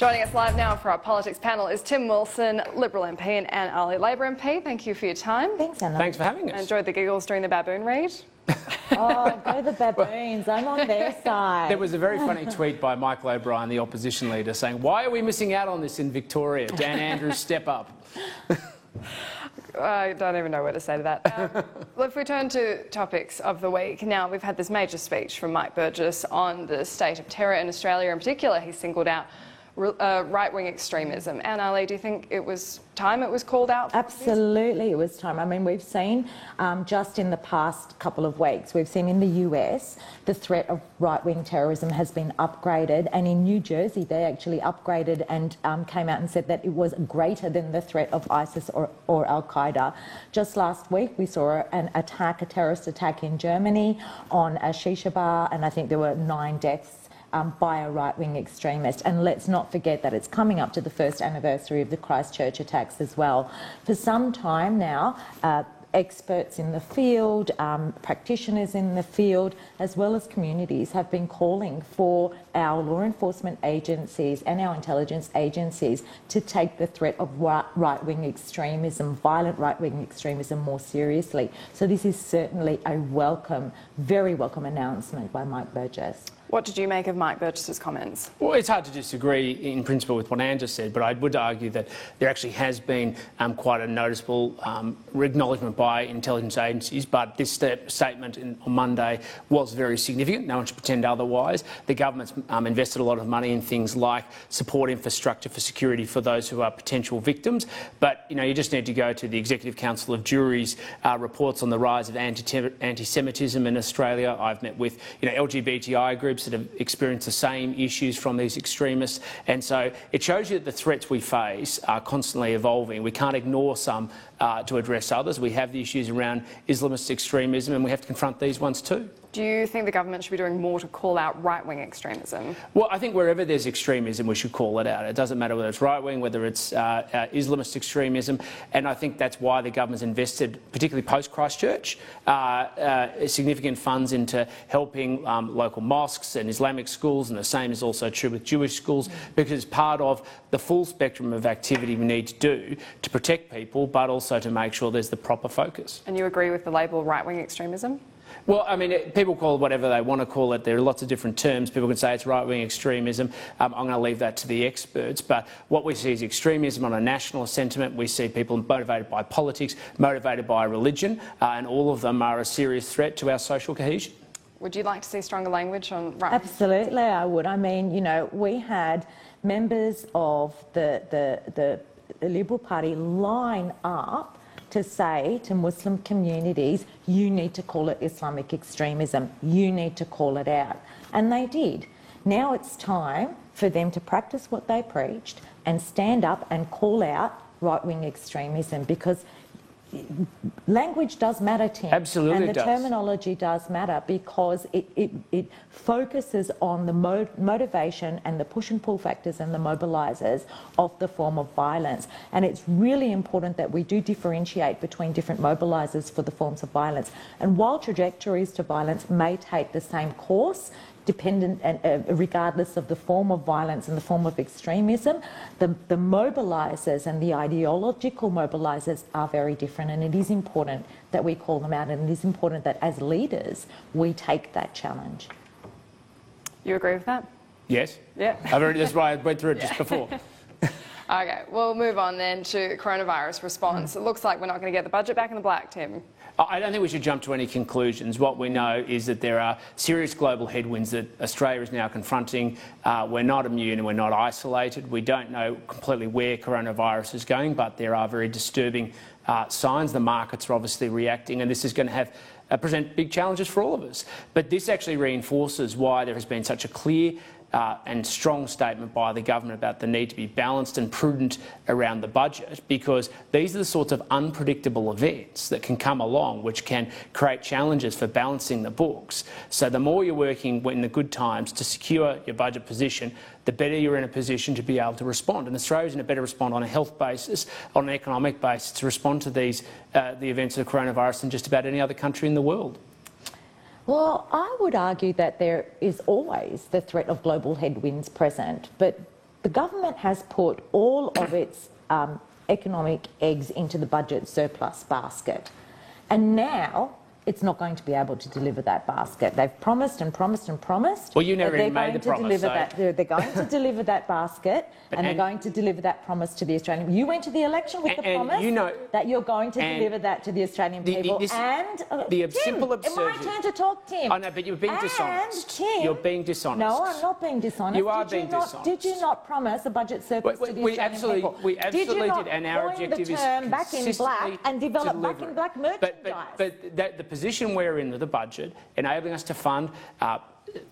Joining us live now for our politics panel is Tim Wilson, Liberal MP, and Anne Ali, Labor MP. Thank you for your time. Thanks, Anna. Thanks for having us. I enjoyed the giggles during the baboon read. Oh, go the baboons. I'm on their side. There was a very funny tweet by Michael O'Brien, the opposition leader, saying, "Why are we missing out on this in Victoria? Dan Andrews, step up." I don't even know what to say to that. Well, if we turn to topics of the week, now we've had this major speech from Mike Burgess on the state of terror in Australia. In particular, he singled out right-wing extremism. Anne Ali, do you think it was time it was called out? Absolutely, it was time. I mean, we've seen just in the past couple of weeks, we've seen in the US, the threat of right-wing terrorism has been upgraded, and in New Jersey, they actually upgraded and came out and said that it was greater than the threat of ISIS or Al-Qaeda. Just last week, we saw a terrorist attack in Germany on a shisha bar, and I think there were 9 deaths by a right-wing extremist. And let's not forget that it's coming up to the first anniversary of the Christchurch attacks as well. For some time now, experts in the field, practitioners in the field, as well as communities have been calling for our law enforcement agencies and our intelligence agencies to take the threat of right-wing extremism, violent right-wing extremism, more seriously. So this is certainly a welcome, very welcome announcement by Mike Burgess. What did you make of Mike Burgess's comments? Well, it's hard to disagree in principle with what Anne just said, but I would argue that there actually has been quite a noticeable acknowledgement by intelligence agencies, but this statement on Monday was very significant. No one should pretend otherwise. The government's invested a lot of money in things like support infrastructure for security for those who are potential victims, but you just need to go to the Executive Council of Juries reports on the rise of anti-Semitism in Australia. I've met with LGBTI groups that have experienced the same issues from these extremists, and so it shows you that the threats we face are constantly evolving. We can't ignore some to address others. We have the issues around Islamist extremism, and we have to confront these ones too. Do you think the government should be doing more to call out right-wing extremism? Well, I think wherever there's extremism, we should call it out. It doesn't matter whether it's right-wing, whether it's Islamist extremism, and I think that's why the government's invested, particularly post-Christchurch, significant funds into helping local mosques and Islamic schools, and the same is also true with Jewish schools, because it's part of the full spectrum of activity we need to do to protect people, but also to make sure there's the proper focus. And you agree with the label right-wing extremism? Well, I mean, people call it whatever they want to call it. There are lots of different terms. People can say it's right-wing extremism. I'm going to leave that to the experts. But what we see is extremism on a national sentiment. We see people motivated by politics, motivated by religion, and all of them are a serious threat to our social cohesion. Would you like to see stronger language on right? Absolutely, I would. I mean, we had members of the Liberal Party line up to say to Muslim communities, you need to call it Islamic extremism, you need to call it out. And they did. Now it's time for them to practice what they preached and stand up and call out right-wing extremism, because language does matter, Tim. Absolutely, and the it does. terminology does matter, because it focuses on the motivation and the push and pull factors and the mobilisers of the form of violence. And it's really important that we do differentiate between different mobilisers for the forms of violence. And while trajectories to violence may take the same course, dependent and regardless of the form of violence and the form of extremism, the mobilisers and the ideological mobilisers are very different, and it is important that we call them out, and it is important that as leaders we take that challenge. You agree with that? Yes. Yeah. That's why I went through it just before. Okay, we'll move on then to coronavirus response. It looks like we're not going to get the budget back in the black, Tim. I don't think we should jump to any conclusions. What we know is that there are serious global headwinds that Australia is now confronting. We're not immune and we're not isolated. We don't know completely where coronavirus is going, but there are very disturbing signs. The markets are obviously reacting, and this is going to have present big challenges for all of us. But this actually reinforces why there has been such a clear and strong statement by the government about the need to be balanced and prudent around the budget, because these are the sorts of unpredictable events that can come along which can create challenges for balancing the books. So the more you're working in the good times to secure your budget position, the better you're in a position to be able to respond. And Australia's in a better respond on a health basis, on an economic basis, to respond to these the events of coronavirus than just about any other country in the world. Well, I would argue that there is always the threat of global headwinds present, but the government has put all of its economic eggs into the budget surplus basket. And now it's not going to be able to deliver that basket. They've promised and promised and promised. Well, you never even made the promise. They're going to deliver that basket, and they're going to deliver that promise to the Australian. You went to the election with the promise that you're going to deliver that to the Australian people. The Tim, simple absurdity. It's my turn to talk, Tim. I know, but you're being dishonest. Tim, you're being dishonest. No, I'm not being dishonest. You are being dishonest. Did you not promise a budget surplus to the Australian people? We absolutely did, and our objective is back in black and develop back in black merchandise. But the position we're in with the budget, enabling us to fund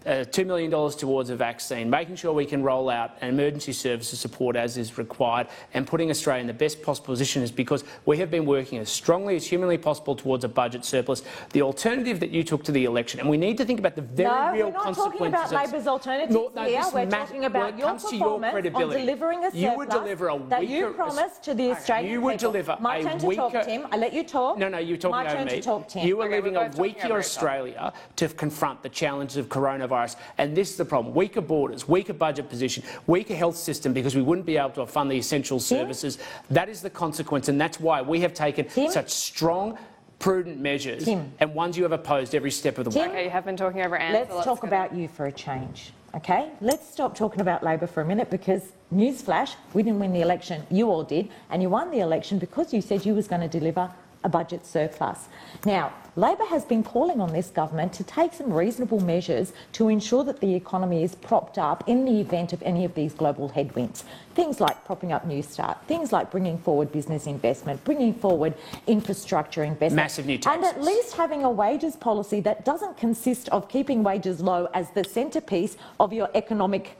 $2 million towards a vaccine, making sure we can roll out an emergency services support as is required, and putting Australia in the best possible position is because we have been working as strongly as humanly possible towards a budget surplus. The alternative that you took to the election, and we need to think about the very real consequences. No, we're not talking about Labor's alternatives here. We're talking about your performance on delivering a surplus you would deliver a weaker, that you promised to the Australian people. You would deliver My turn to talk, Tim. I let you talk. No, you're talking over me. My turn to talk, Tim. You are leaving a weaker Australia to confront the challenges of coronavirus, and this is the problem. Weaker borders, weaker budget position, weaker health system because we wouldn't be able to fund the essential services. That is the consequence, and that's why we have taken such strong, prudent measures and ones you have opposed every step of the way. Okay, you have been talking over Anne. Let's talk about you for a change, okay? Let's stop talking about Labor for a minute because, newsflash, we didn't win the election. You all did, and you won the election because you said you was going to deliver a budget surplus. Now, Labor has been calling on this government to take some reasonable measures to ensure that the economy is propped up in the event of any of these global headwinds. Things like propping up Newstart, things like bringing forward business investment, bringing forward infrastructure investment. Massive new taxes. And at least having a wages policy that doesn't consist of keeping wages low as the centrepiece of your economic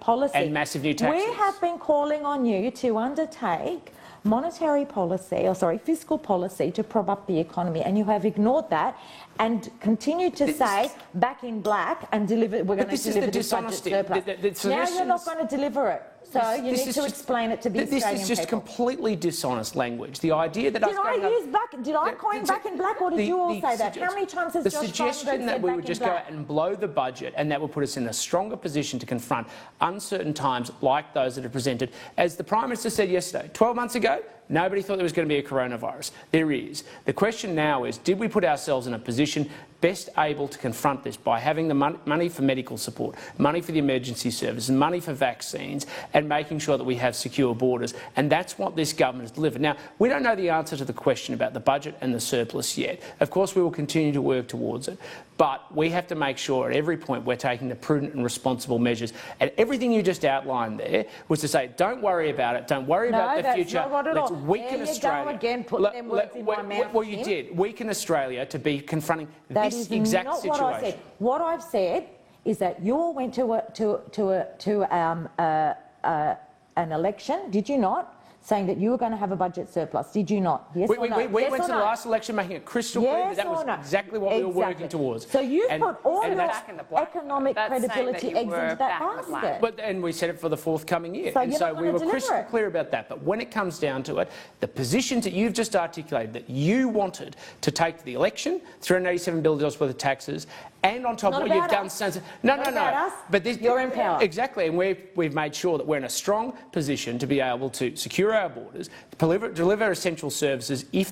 policy. And massive new taxes. We have been calling on you to undertake fiscal policy to prop up the economy, and you have ignored that and continued to say back in black and deliver. We're going to deliver this budget surplus. Now you're not going to deliver it. So you need to explain it to the Australian people. This is just completely dishonest language. The idea that Did I coin back in black, or did you all say that? How many times has Josh Frydenberg said back in black? The suggestion that we would just go out and blow the budget and that would put us in a stronger position to confront uncertain times like those that are presented. As the Prime Minister said yesterday, 12 months ago, nobody thought there was going to be a coronavirus. There is. The question now is, did we put ourselves in a position best able to confront this by having the money for medical support, money for the emergency services, money for vaccines, and making sure that we have secure borders? And that's what this government has delivered. Now, we don't know the answer to the question about the budget and the surplus yet. Of course, we will continue to work towards it. But we have to make sure at every point we're taking the prudent and responsible measures. And everything you just outlined there was to say, don't worry about it, don't worry about the future. Let's weaken Australia. There you go again, putting them words in my mouth. Well, you did. Weaken Australia to be confronting this exact not situation. What I said. What I've said is that you all went to an election, did you not? Saying that you were going to have a budget surplus. Did you not? Yes or no? We went to the last election making it crystal clear that was exactly what we were working towards. So you've put all of your economic credibility eggs into that basket. And we said it for the forthcoming year. So we were crystal clear about that. But when it comes down to it, the positions that you've just articulated that you wanted to take to the election, $387 billion worth of taxes, and on top of what you've done since... No. But you're in power. Exactly. And we've made sure that we're in a strong position to be able to secure our borders, deliver essential services as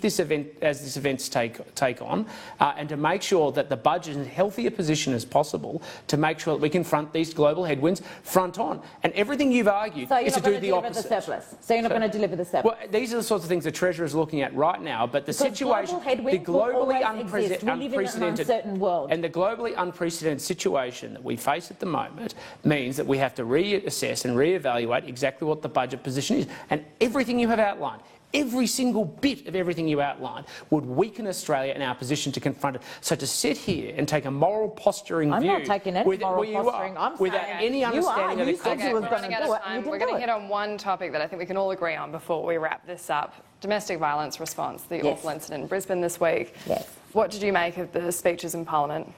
this events take on, and to make sure that the budget is in as healthy a position as possible to make sure that we confront these global headwinds front on. And everything you've argued is to do the opposite. So you're not going to deliver the surplus? Well, these are the sorts of things the Treasurer is looking at right now, but the situation, the globally unprecedented and the globally unprecedented situation that we face at the moment means that we have to reassess and reevaluate exactly what the budget position is. And everything you have outlined, every single bit of everything you outlined would weaken Australia in our position to confront it. So to sit here and take a moral posturing view... I'm not taking any moral posturing. I'm without any understanding of the consequences. We're going to hit on one topic that I think we can all agree on before we wrap this up. Domestic violence response, the awful incident in Brisbane this week. Yes. What did you make of the speeches in Parliament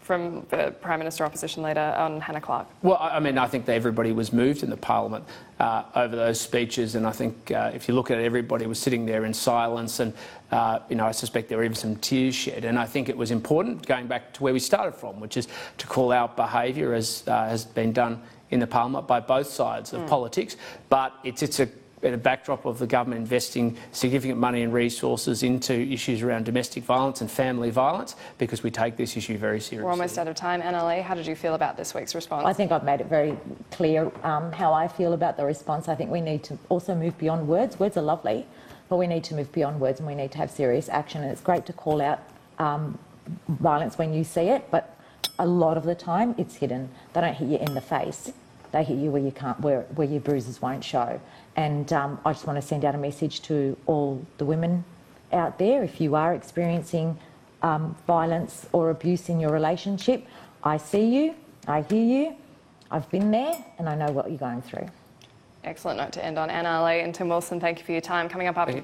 from the Prime Minister Opposition Leader on Hannah Clark? Well, I mean, I think that everybody was moved in the Parliament over those speeches, and I think if you look at it, everybody was sitting there in silence, and I suspect there were even some tears shed. And I think it was important, going back to where we started from, which is to call out behaviour as has been done in the parliament by both sides of politics, but it's a backdrop of the government investing significant money and resources into issues around domestic violence and family violence, because we take this issue very seriously. We're almost out of time. Anna-Lee, how did you feel about this week's response? I think I've made it very clear how I feel about the response. I think we need to also move beyond words. Words are lovely, but we need to move beyond words and we need to have serious action. And it's great to call out violence when you see it, but a lot of the time it's hidden. They don't hit you in the face. They hit you where you can't, where your bruises won't show. And I just want to send out a message to all the women out there. If you are experiencing violence or abuse in your relationship, I see you, I hear you, I've been there, and I know what you're going through. Excellent note to end on. Anna-Lee and Tim Wilson, thank you for your time. Coming up after